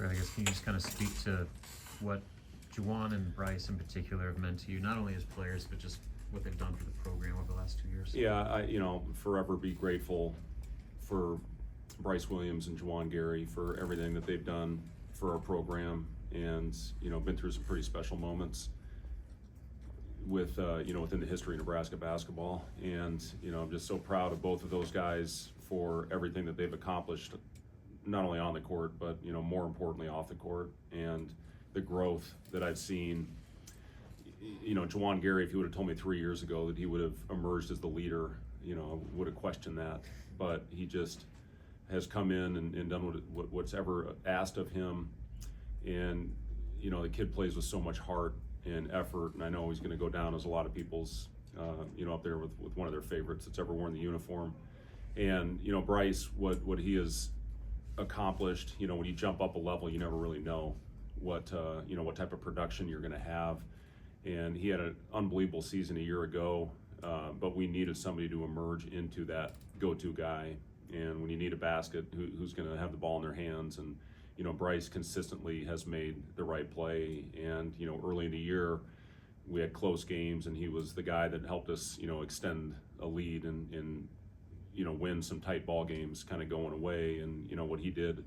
Fred, I guess can you just kind of speak to what Juwan and Bryce in particular have meant to you, not only as players, but just what they've done for the program over the last 2 years? Yeah, forever be grateful for Bryce Williams and Juwan Gary for everything that they've done for our program, and been through some pretty special moments with within the history of Nebraska basketball. And I'm just so proud of both of those guys for everything that they've accomplished, not only on the court, but more importantly off the court, and the growth that I've seen. Juwan Gary, if you would have told me 3 years ago that he would have emerged as the leader, would have questioned that. But he just has come in and done what's ever asked of him. And, the kid plays with so much heart and effort. And I know he's going to go down as a lot of people's, up there with one of their favorites that's ever worn the uniform. And, Bryce, what he has accomplished, when you jump up a level, you never really know what type of production you're going to have. And he had an unbelievable season a year ago, but we needed somebody to emerge into that go-to guy. And when you need a basket, who's going to have the ball in their hands? And Bryce consistently has made the right play. And early in the year, we had close games, and he was the guy that helped us extend a lead and win some tight ball games, kind of going away. And what he did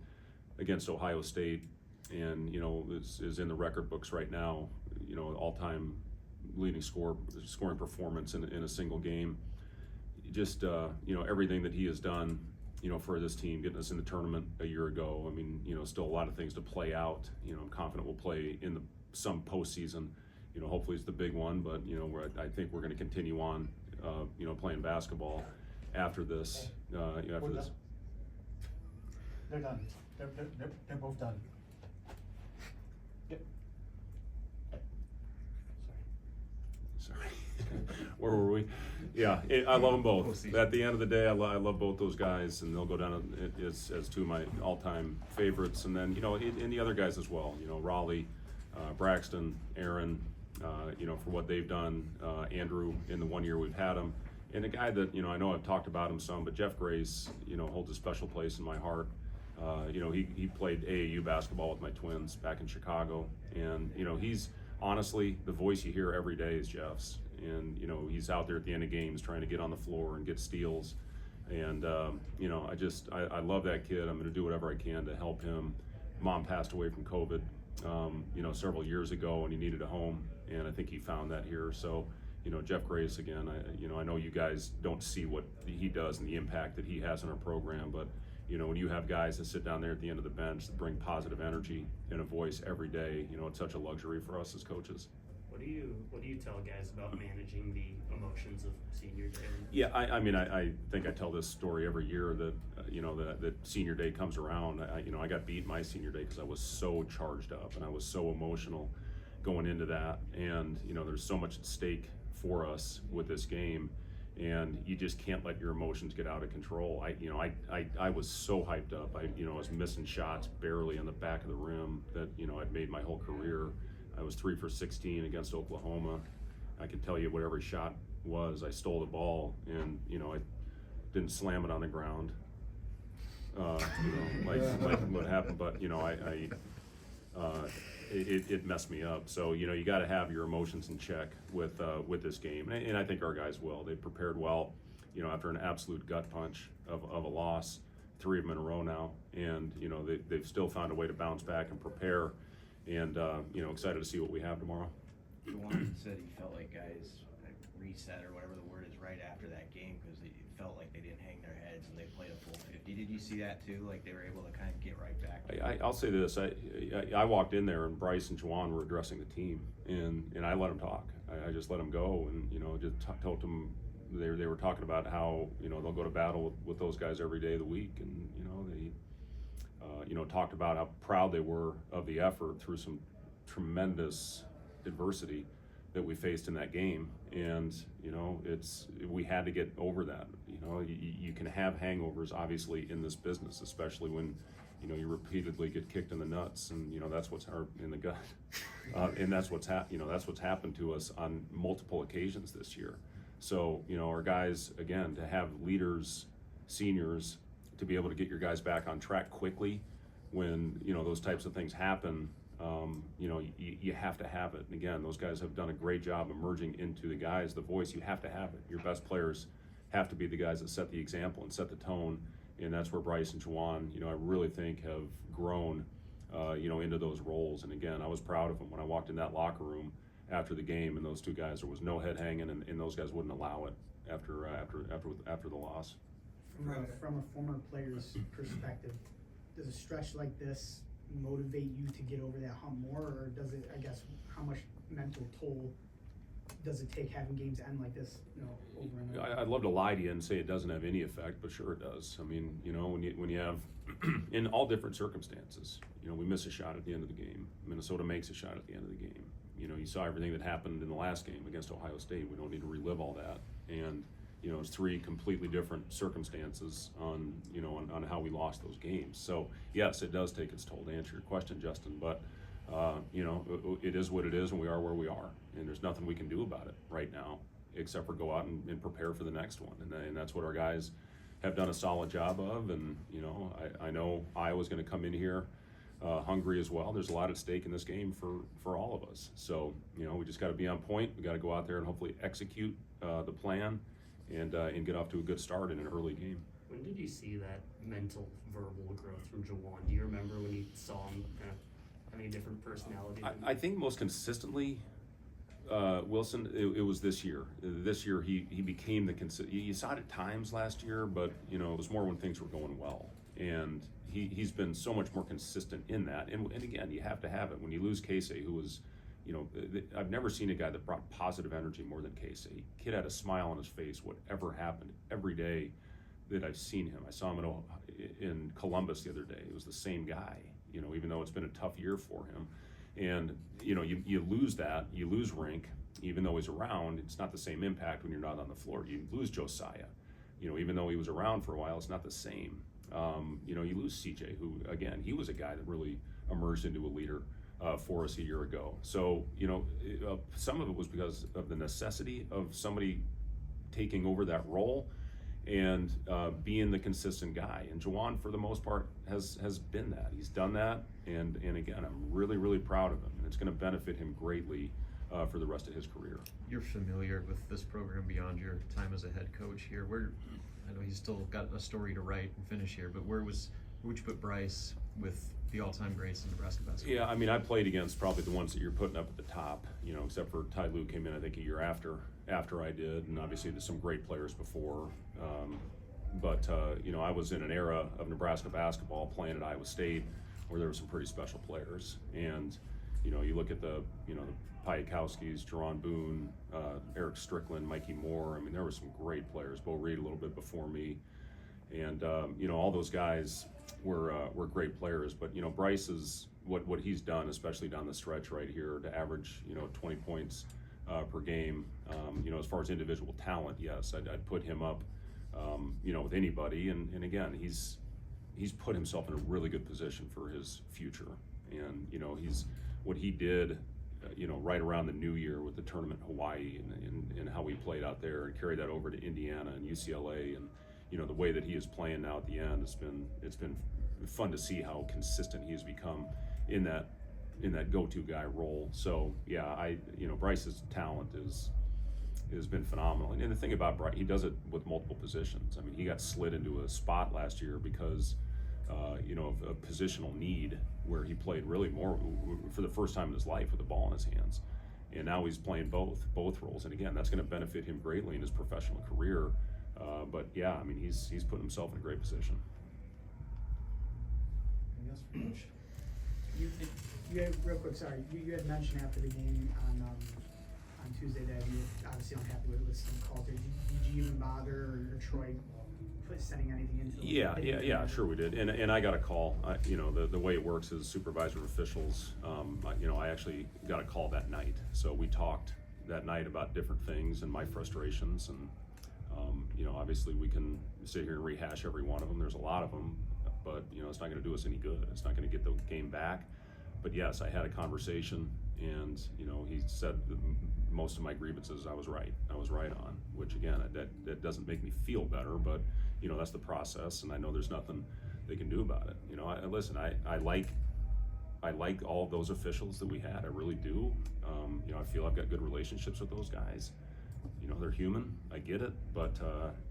against Ohio State, and is in the record books right now. All-time leading scoring performance in a single game. Just everything that he has done, for this team, getting us in the tournament a year ago. I mean, still a lot of things to play out. I'm confident we'll play in some postseason. Hopefully it's the big one, but I think we're going to continue on, playing basketball after this. After this. They're done. They're both done. Yep. Sorry. Where were we? Yeah, I love them both. At the end of the day, I love both those guys, and they'll go down as two of my all-time favorites. And then, and the other guys as well. Raleigh, Braxton, Aaron, for what they've done. Andrew, in the 1 year we've had him. And a guy that, I know I've talked about him some, but Jeff Grace, holds a special place in my heart. He played AAU basketball with my twins back in Chicago. And, he's honestly, the voice you hear every day is Jeff's. And, he's out there at the end of games trying to get on the floor and get steals. And, I love that kid. I'm going to do whatever I can to help him. Mom passed away from COVID, several years ago, and he needed a home. And I think he found that here. So, Jeff Grace, again, I know you guys don't see what he does and the impact that he has in our program, but, when you have guys that sit down there at the end of the bench that bring positive energy and a voice every day, it's such a luxury for us as coaches. What do you tell guys about managing the emotions of senior day? Yeah, I think I tell this story every year that that senior day comes around. I got beat my senior day because I was so charged up and I was so emotional going into that, and there's so much at stake for us with this game, and you just can't let your emotions get out of control. I was so hyped up. I was missing shots barely on the back of the rim that I'd made my whole career. I was 3 for 16 against Oklahoma. I could tell you what every shot was. I stole the ball, and I didn't slam it on the ground, like what happened. But it messed me up. So you got to have your emotions in check with this game, and I think our guys will. They prepared well. After an absolute gut punch of a loss, 3 of them in a row now, and they've still found a way to bounce back and prepare. And excited to see what we have tomorrow. Juwan said he felt like guys reset or whatever the word is right after that game because it felt like they didn't hang their heads and they played a full 50. Did you see that too? Like they were able to kind of get right back? I'll say this. I walked in there and Bryce and Juwan were addressing the team, and I let them talk. I just let them go, and just told them they were talking about how they'll go to battle with those guys every day of the week, and they talked about how proud they were of the effort through some tremendous adversity that we faced in that game. And we had to get over that. You can have hangovers obviously in this business, especially when you repeatedly get kicked in the nuts, and that's what's in the gut, and that's what's happened to us on multiple occasions this year. So our guys, again, to have leaders, seniors, to be able to get your guys back on track quickly, when, you know, those types of things happen, you know, you have to have it. And again, those guys have done a great job emerging into the guys, the voice. You have to have it. Your best players have to be the guys that set the example and set the tone. And that's where Bryce and Juwan, you know, I really think have grown, you know, into those roles. And again, I was proud of them when I walked in that locker room after the game, and those two guys, there was no head hanging, and those guys wouldn't allow it after the loss. From a former player's perspective, does a stretch like this motivate you to get over that hump more, or does it, I guess, how much mental toll does it take having games end like this, you know, over and over? I'd love to lie to you and say it doesn't have any effect, but sure it does. I mean, you know, when you have, in all different circumstances, you know, we miss a shot at the end of the game. Minnesota makes a shot at the end of the game. You know, you saw everything that happened in the last game against Ohio State. We don't need to relive all that. And, you know, it's three completely different circumstances on, you know, on how we lost those games. So, yes, it does take its toll, to answer your question, Justin, but, you know, it is what it is, and we are where we are. And there's nothing we can do about it right now, except for go out and prepare for the next one. And that's what our guys have done a solid job of. And, you know, I know Iowa's going to come in here hungry as well. There's a lot at stake in this game for all of us. So, you know, we just got to be on point. We got to go out there and hopefully execute the plan and get off to a good start in an early game. When did you see that mental, verbal growth from Juwan? Do you remember when you saw him kind of having a different personality? I think most consistently, Wilson, it was this year. This year he became the you saw it at times last year, but, you know, it was more when things were going well. And he's been so much more consistent in that. And again, you have to have it. When you lose Casey, who was, you know, I've never seen a guy that brought positive energy more than Casey. Kid had a smile on his face, whatever happened, every day that I've seen him. I saw him in Columbus the other day. It was the same guy, you know, even though it's been a tough year for him. And, you know, you lose that, you lose Rink, even though he's around, it's not the same impact when you're not on the floor. You lose Josiah, you know, even though he was around for a while, it's not the same. You know, you lose CJ, who, again, he was a guy that really emerged into a leader for us a year ago. So, you know, some of it was because of the necessity of somebody taking over that role and being the consistent guy. And Juwan, for the most part, has been that. He's done that, and again, I'm really, really proud of him, and it's going to benefit him greatly for the rest of his career. You're familiar with this program beyond your time as a head coach here. I know he's still got a story to write and finish here, but where would you put Bryce with the all-time greats in Nebraska basketball? Yeah, I mean, I played against probably the ones that you're putting up at the top, you know, except for Ty Lue came in, I think, a year after I did, and obviously there's some great players before. But you know, I was in an era of Nebraska basketball playing at Iowa State where there were some pretty special players. And, you know, you look at the Piatkowskis, Jerron Boone, Eric Strickland, Mikey Moore. I mean, there were some great players. Bo Reed a little bit before me. And, you know, all those guys were great players. But, you know, Bryce is what he's done, especially down the stretch right here, to average, you know, 20 points per game. You know, as far as individual talent, yes, I'd put him up, you know, with anybody. And again, he's put himself in a really good position for his future. And, you know, what he did, you know, right around the new year with the tournament in Hawaii and how he played out there and carried that over to Indiana and UCLA, and, you know, the way that he is playing now at the end, it's been fun to see how consistent he has become in that go-to guy role. So yeah, you know, Bryce's talent has been phenomenal. And the thing about Bryce, he does it with multiple positions. I mean, he got slid into a spot last year because you know, of a positional need where he played really more for the first time in his life with the ball in his hands. And now he's playing both roles. And again, that's going to benefit him greatly in his professional career. But yeah, I mean, he's put himself in a great position. Anything else for Coach? You had, real quick, sorry, you had mentioned after the game on Tuesday that you were obviously unhappy with some calls. Did you even bother, or Troy sending anything into the Yeah, sure we did. And I got a call. You know, the way it works is supervisor officials. You know, I actually got a call that night. So we talked that night about different things and my frustrations. And, you know, obviously we can sit here and rehash every one of them. There's a lot of them, but, you know, it's not going to do us any good. It's not going to get the game back. But yes, I had a conversation, and, you know, he said that most of my grievances I was right on, which again, that doesn't make me feel better, but, you know, that's the process, and I know there's nothing they can do about it. You know, listen, I like all of those officials that we had. I really do. You know, I feel I've got good relationships with those guys. You know, they're human. I get it, but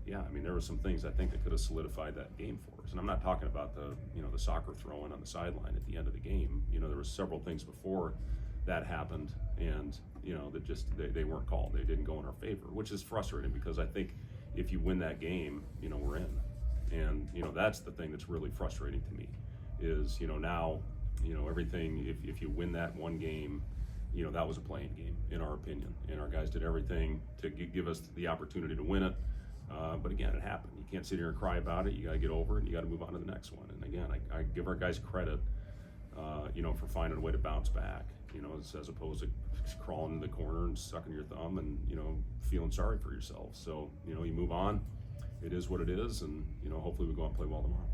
yeah, I mean, there were some things I think that could have solidified that game for us. And I'm not talking about the soccer throwing on the sideline at the end of the game. You know, there were several things before that happened, and you know, that just they weren't called. They didn't go in our favor, which is frustrating because I think if you win that game, you know, we're in. And you know, that's the thing that's really frustrating to me is, you know, now, you know, everything, if you win that one game, you know, that was a playing game in our opinion, and our guys did everything to give us the opportunity to win it. But again, it happened. You can't sit here and cry about it. You got to get over it, and you got to move on to the next one. And again, I give our guys credit, you know, for finding a way to bounce back, you know, as opposed to crawling in the corner and sucking your thumb and, you know, feeling sorry for yourself. So, you know, you move on. It is what it is, and, you know, hopefully we go out and play well tomorrow.